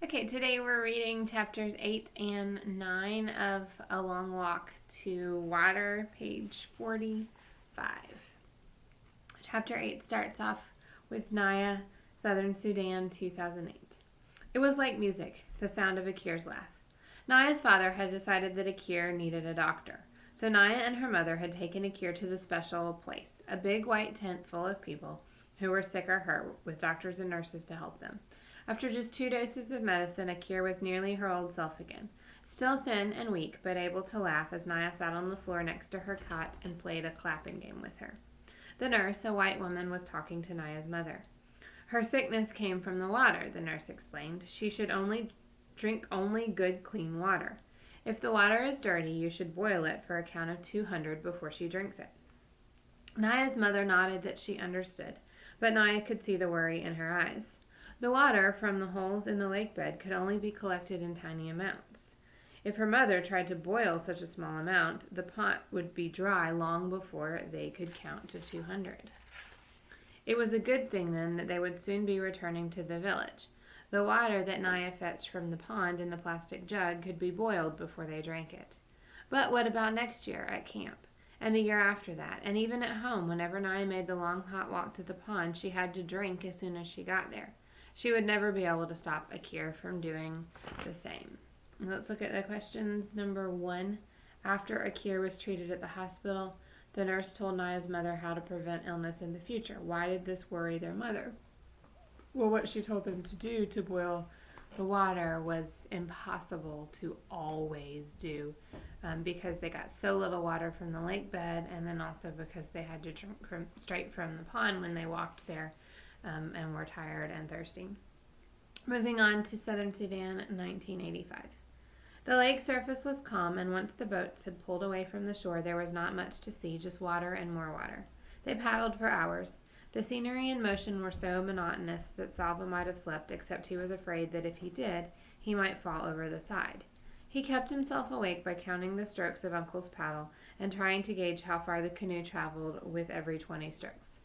Okay, today we're reading chapters 8 and 9 of A Long Walk to Water, page 45. Chapter 8 starts off with Naya, Southern Sudan, 2008. It was like music, the sound of Akir's laugh. Naya's father had decided that Akir needed a doctor, so Naya and her mother had taken Akir to the special place, a big white tent full of people who were sick or hurt, with doctors and nurses to help them. After just 2 doses of medicine, Akir was nearly her old self again, still thin and weak, but able to laugh as Naya sat on the floor next to her cot and played a clapping game with her. The nurse, a white woman, was talking to Naya's mother. Her sickness came from the water, the nurse explained. She should drink only good, clean water. If the water is dirty, you should boil it for a count of 200 before she drinks it. Naya's mother nodded that she understood, but Naya could see the worry in her eyes. The water from the holes in the lake bed could only be collected in tiny amounts. If her mother tried to boil such a small amount, the pot would be dry long before they could count to 200. It was a good thing, then, that they would soon be returning to the village. The water that Naya fetched from the pond in the plastic jug could be boiled before they drank it. But what about next year at camp? And the year after that? And even at home, whenever Naya made the long hot walk to the pond, she had to drink as soon as she got there. She would never be able to stop Akir from doing the same. Let's look at the questions. Number 1. After Akir was treated at the hospital, the nurse told Naya's mother how to prevent illness in the future. Why did this worry their mother? Well, what she told them to do to boil the water was impossible to always do because they got so little water from the lake bed, and then also because they had to drink straight from the pond when they walked there and were tired and thirsty. Moving on to Southern Sudan, 1985. The lake surface was calm, and once the boats had pulled away from the shore, there was not much to see, just water and more water. They paddled for hours. The scenery and motion were so monotonous that Salva might have slept, except he was afraid that if he did, he might fall over the side. He kept himself awake by counting the strokes of Uncle's paddle and trying to gauge how far the canoe traveled with every 20 strokes.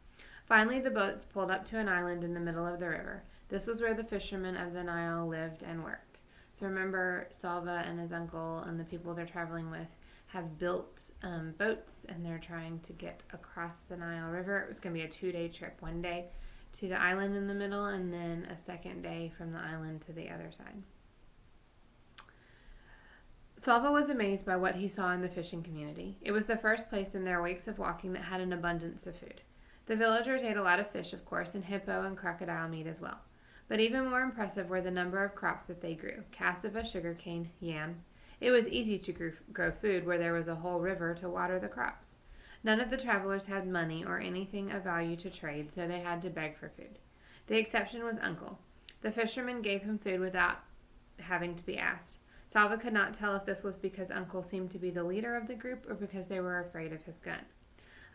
Finally, the boats pulled up to an island in the middle of the river. This was where the fishermen of the Nile lived and worked. So remember, Salva and his uncle and the people they're traveling with have built boats, and they're trying to get across the Nile River. It was going to be a 2-day trip, 1 day to the island in the middle, and then a second day from the island to the other side. Salva was amazed by what he saw in the fishing community. It was the first place in their weeks of walking that had an abundance of food. The villagers ate a lot of fish, of course, and hippo and crocodile meat as well. But even more impressive were the number of crops that they grew: cassava, sugarcane, yams. It was easy to grow food where there was a whole river to water the crops. None of the travelers had money or anything of value to trade, so they had to beg for food. The exception was Uncle. The fishermen gave him food without having to be asked. Salva could not tell if this was because Uncle seemed to be the leader of the group or because they were afraid of his gun.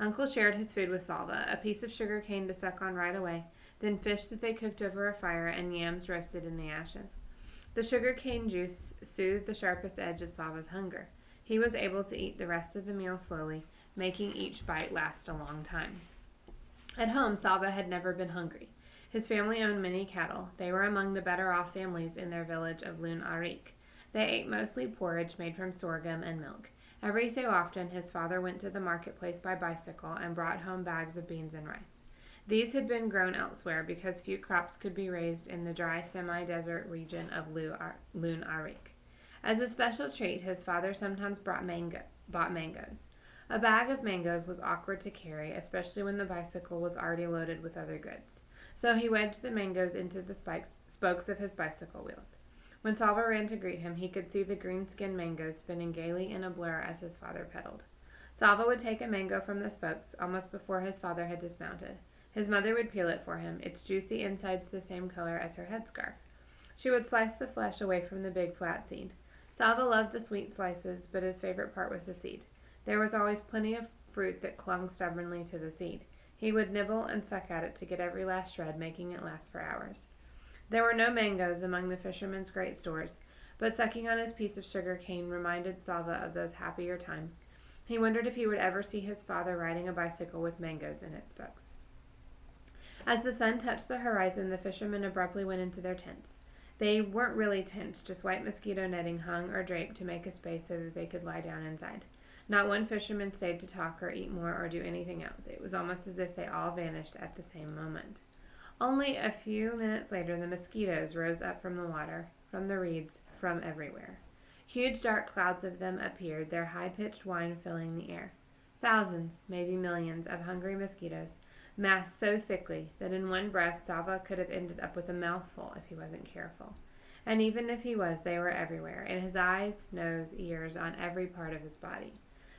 Uncle shared his food with Salva, a piece of sugar cane to suck on right away, then fish that they cooked over a fire, and yams roasted in the ashes. The sugar cane juice soothed the sharpest edge of Salva's hunger. He was able to eat the rest of the meal slowly, making each bite last a long time. At home, Salva had never been hungry. His family owned many cattle. They were among the better off families in their village of Lun Arik. They ate mostly porridge made from sorghum and milk. Every so often, his father went to the marketplace by bicycle and brought home bags of beans and rice. These had been grown elsewhere because few crops could be raised in the dry semi-desert region of Lun Arik. As a special treat, his father sometimes bought mangoes. A bag of mangoes was awkward to carry, especially when the bicycle was already loaded with other goods. So he wedged the mangoes into the spokes of his bicycle wheels. When Salva ran to greet him, he could see the green-skinned mangoes spinning gaily in a blur as his father pedaled. Salva would take a mango from the spokes almost before his father had dismounted. His mother would peel it for him, its juicy insides the same color as her headscarf. She would slice the flesh away from the big flat seed. Salva loved the sweet slices, but his favorite part was the seed. There was always plenty of fruit that clung stubbornly to the seed. He would nibble and suck at it to get every last shred, making it last for hours. There were no mangoes among the fishermen's great stores, but sucking on his piece of sugar cane reminded Salva of those happier times. He wondered if he would ever see his father riding a bicycle with mangoes in its spokes. As the sun touched the horizon, the fishermen abruptly went into their tents. They weren't really tents, just white mosquito netting hung or draped to make a space so that they could lie down inside. Not one fisherman stayed to talk or eat more or do anything else. It was almost as if they all vanished at the same moment. Only a few minutes later, the mosquitoes rose up from the water, from the reeds, from everywhere. Huge dark clouds of them appeared, their high-pitched whine filling the air. Thousands, maybe millions, of hungry mosquitoes massed so thickly that in one breath Sava could have ended up with a mouthful if he wasn't careful. And even if he was, they were everywhere, in his eyes, nose, ears, on every part of his body.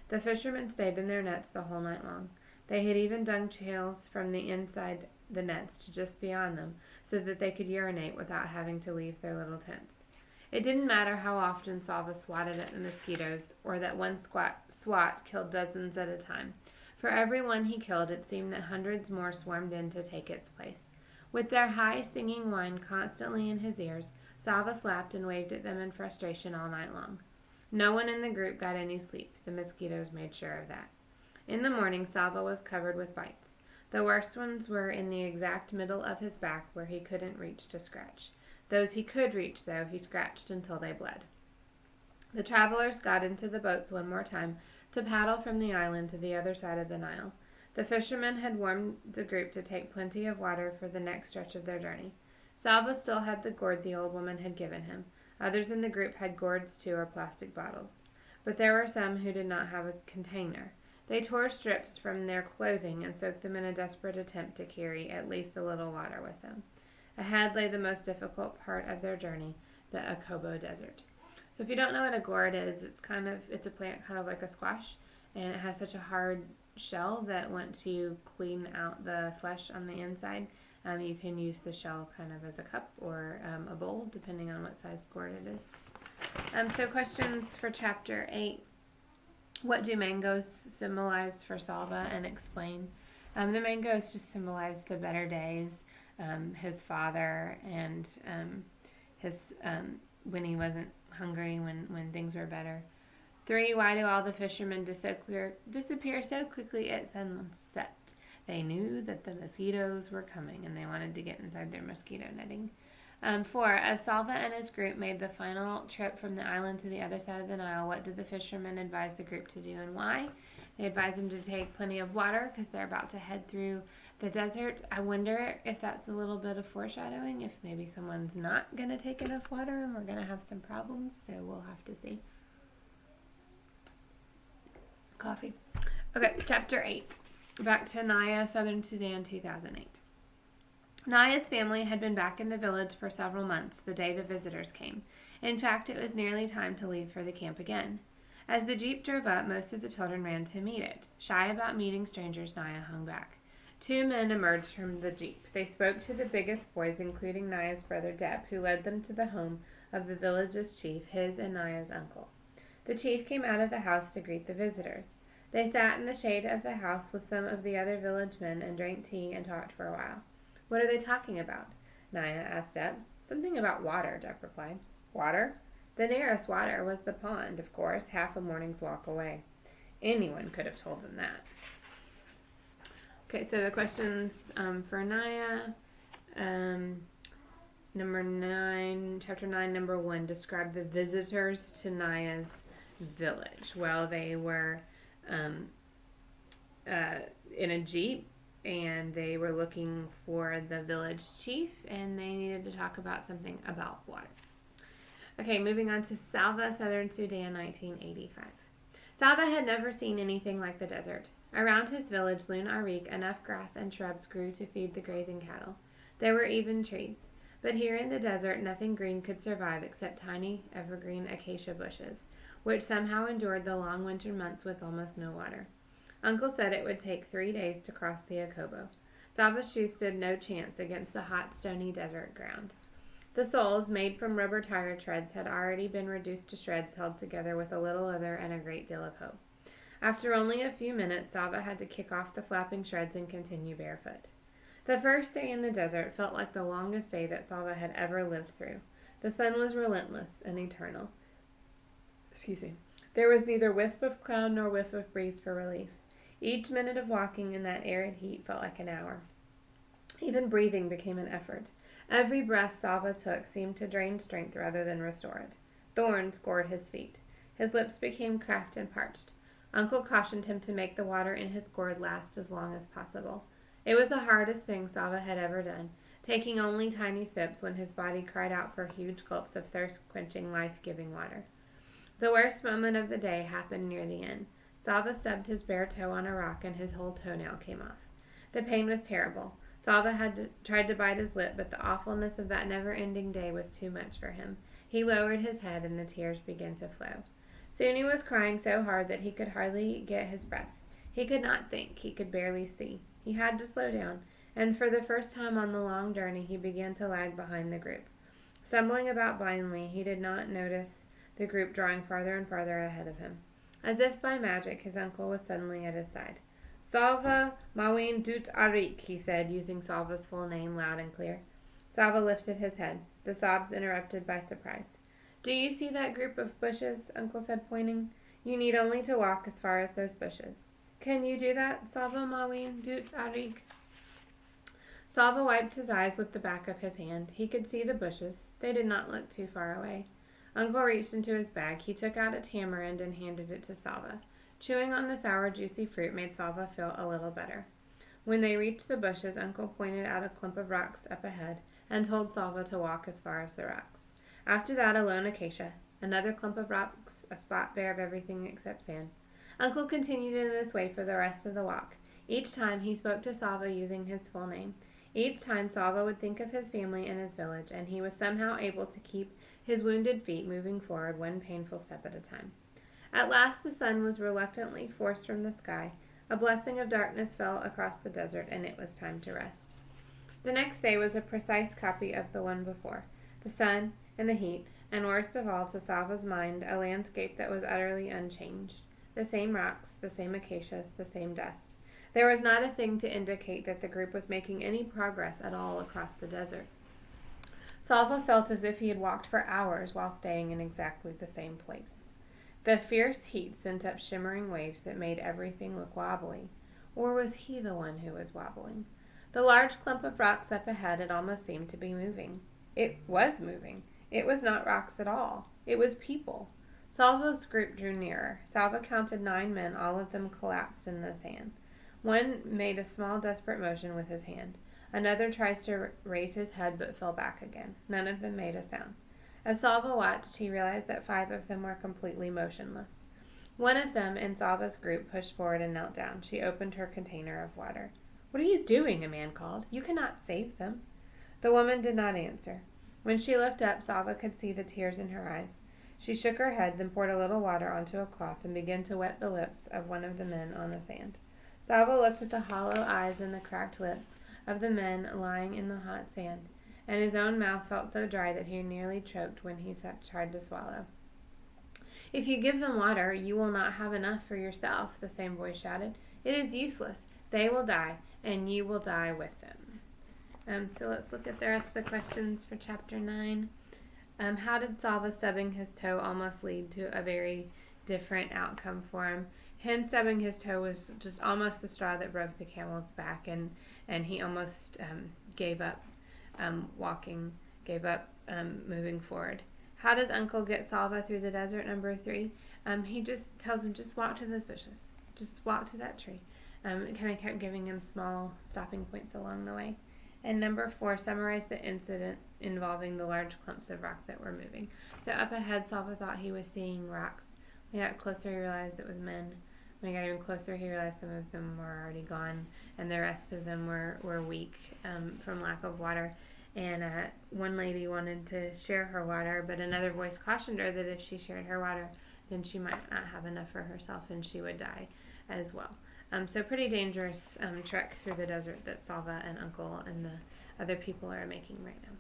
The fishermen stayed in their nets the whole night long. They had even dug channels from the inside the nets to just beyond them, so that they could urinate without having to leave their little tents. It didn't matter how often Sava swatted at the mosquitoes, or that one swat killed dozens at a time. For every one he killed, it seemed that hundreds more swarmed in to take its place. With their high singing whine constantly in his ears, Sava slapped and waved at them in frustration all night long. No one in the group got any sleep. The mosquitoes made sure of that. In the morning, Sava was covered with bites. The worst ones were in the exact middle of his back where he couldn't reach to scratch. Those he could reach, though, he scratched until they bled. The travelers got into the boats one more time to paddle from the island to the other side of the Nile. The fishermen had warned the group to take plenty of water for the next stretch of their journey. Sava still had the gourd the old woman had given him. Others in the group had gourds too, or plastic bottles. But there were some who did not have a container. They tore strips from their clothing and soaked them in a desperate attempt to carry at least a little water with them. Ahead lay the most difficult part of their journey, the Akobo Desert. So if you don't know what a gourd is, it's a plant kind of like a squash, and it has such a hard shell that once you clean out the flesh on the inside, you can use the shell kind of as a cup or a bowl, depending on what size gourd it is. So questions for Chapter 8. What do mangoes symbolize for Sava, and explain? The mangoes just symbolize the better days, his father, and his when he wasn't hungry, when things were better. 3. Why do all the fishermen disappear so quickly at sunset? They knew that the mosquitoes were coming, and they wanted to get inside their mosquito netting. 4. As Sava and his group made the final trip from the island to the other side of the Nile, what did the fishermen advise the group to do, and why? They advised them to take plenty of water because they're about to head through the desert. I wonder if that's a little bit of foreshadowing, if maybe someone's not going to take enough water and we're going to have some problems, so we'll have to see. Coffee. Okay, Chapter 8. Back to Naya, Southern Sudan, 2008. Naya's family had been back in the village for several months the day the visitors came. In fact, it was nearly time to leave for the camp again. As the jeep drove up, most of the children ran to meet it. Shy about meeting strangers, Naya hung back. 2 men emerged from the jeep. They spoke to the biggest boys, including Naya's brother Deb, who led them to the home of the village's chief, his and Naya's uncle. The chief came out of the house to greet the visitors. They sat in the shade of the house with some of the other village men and drank tea and talked for a while. What are they talking about? Naya asked Deb. Something about water, Deb replied. Water? The nearest water was the pond, of course, half a morning's walk away. Anyone could have told them that. Okay, so the questions for Naya. Number 9, Chapter 9, number 1, describe the visitors to Naya's village. Well, they were in a jeep, and they were looking for the village chief, and they needed to talk about something about water. Okay, moving on to Salva, Southern Sudan, 1985. Salva had never seen anything like the desert. Around his village, Lun Arik, enough grass and shrubs grew to feed the grazing cattle. There were even trees. But here in the desert, nothing green could survive except tiny, evergreen acacia bushes, which somehow endured the long winter months with almost no water. Uncle said it would take 3 days to cross the Akobo. Salva's shoes stood no chance against the hot, stony desert ground. The soles, made from rubber tire treads, had already been reduced to shreds held together with a little leather and a great deal of hope. After only a few minutes, Salva had to kick off the flapping shreds and continue barefoot. The first day in the desert felt like the longest day that Salva had ever lived through. The sun was relentless and eternal. There was neither wisp of cloud nor whiff of breeze for relief. Each minute of walking in that arid heat felt like an hour. Even breathing became an effort. Every breath Salva took seemed to drain strength rather than restore it. Thorns gored his feet. His lips became cracked and parched. Uncle cautioned him to make the water in his gourd last as long as possible. It was the hardest thing Salva had ever done, taking only tiny sips when his body cried out for huge gulps of thirst-quenching, life-giving water. The worst moment of the day happened near the end. Salva stubbed his bare toe on a rock and his whole toenail came off. The pain was terrible. Salva tried to bite his lip, but the awfulness of that never-ending day was too much for him. He lowered his head and the tears began to flow. Soon he was crying so hard that he could hardly get his breath. He could not think. He could barely see. He had to slow down, and for the first time on the long journey he began to lag behind the group. Stumbling about blindly, he did not notice the group drawing farther and farther ahead of him. As if by magic, his uncle was suddenly at his side. "Salva Mawin Dut Arik," he said, using Salva's full name loud and clear. Salva lifted his head, the sobs interrupted by surprise. "Do you see that group of bushes?" Uncle said, pointing. "You need only to walk as far as those bushes." "Can you do that, Salva Mawin Dut Arik?" Salva wiped his eyes with the back of his hand. He could see the bushes. They did not look too far away. Uncle reached into his bag. He took out a tamarind and handed it to Salva. Chewing on the sour, juicy fruit made Salva feel a little better. When they reached the bushes, Uncle pointed out a clump of rocks up ahead and told Salva to walk as far as the rocks. After that, a lone acacia, another clump of rocks, a spot bare of everything except sand. Uncle continued in this way for the rest of the walk. Each time he spoke to Salva using his full name. Each time Salva would think of his family and his village, and he was somehow able to keep his wounded feet moving forward one painful step at a time. At last the sun was reluctantly forced from the sky. A blessing of darkness fell across the desert, and it was time to rest. The next day was a precise copy of the one before. The sun and the heat, and worst of all to Salva's mind, a landscape that was utterly unchanged. The same rocks, the same acacias, the same dust. There was not a thing to indicate that the group was making any progress at all across the desert. Salva felt as if he had walked for hours while staying in exactly the same place. The fierce heat sent up shimmering waves that made everything look wobbly. Or was he the one who was wobbling? The large clump of rocks up ahead had almost seemed to be moving. It was moving. It was not rocks at all. It was people. Salva's group drew nearer. Salva counted 9 men, all of them collapsed in the sand. One made a small, desperate motion with his hand. Another tries to raise his head but fell back again. None of them made a sound. As Salva watched, he realized that 5 of them were completely motionless. One of them in Salva's group pushed forward and knelt down. She opened her container of water. "What are you doing?" a man called. "You cannot save them." The woman did not answer. When she looked up, Salva could see the tears in her eyes. She shook her head, then poured a little water onto a cloth and began to wet the lips of one of the men on the sand. Salva looked at the hollow eyes and the cracked lips of the men lying in the hot sand, and his own mouth felt so dry that he nearly choked when he tried to swallow. "If you give them water, you will not have enough for yourself," the same voice shouted. "It is useless. They will die, and you will die with them." So let's look at the rest of the questions for Chapter 9. How did Salva stubbing his toe almost lead to a very different outcome for him? Him stubbing his toe was just almost the straw that broke the camel's back, and he almost gave up walking, gave up moving forward. How does Uncle get Salva through the desert? Number 3, he just tells him, just walk to those bushes. Just walk to that tree. It kind of kept giving him small stopping points along the way. And number 4, summarize the incident involving the large clumps of rock that were moving. So up ahead, Salva thought he was seeing rocks. When he got closer, he realized it was men. When he got even closer, he realized some of them were already gone, and the rest of them were weak from lack of water. And one lady wanted to share her water, but another voice cautioned her that if she shared her water, then she might not have enough for herself and she would die as well. So pretty dangerous trek through the desert that Salva and Uncle and the other people are making right now.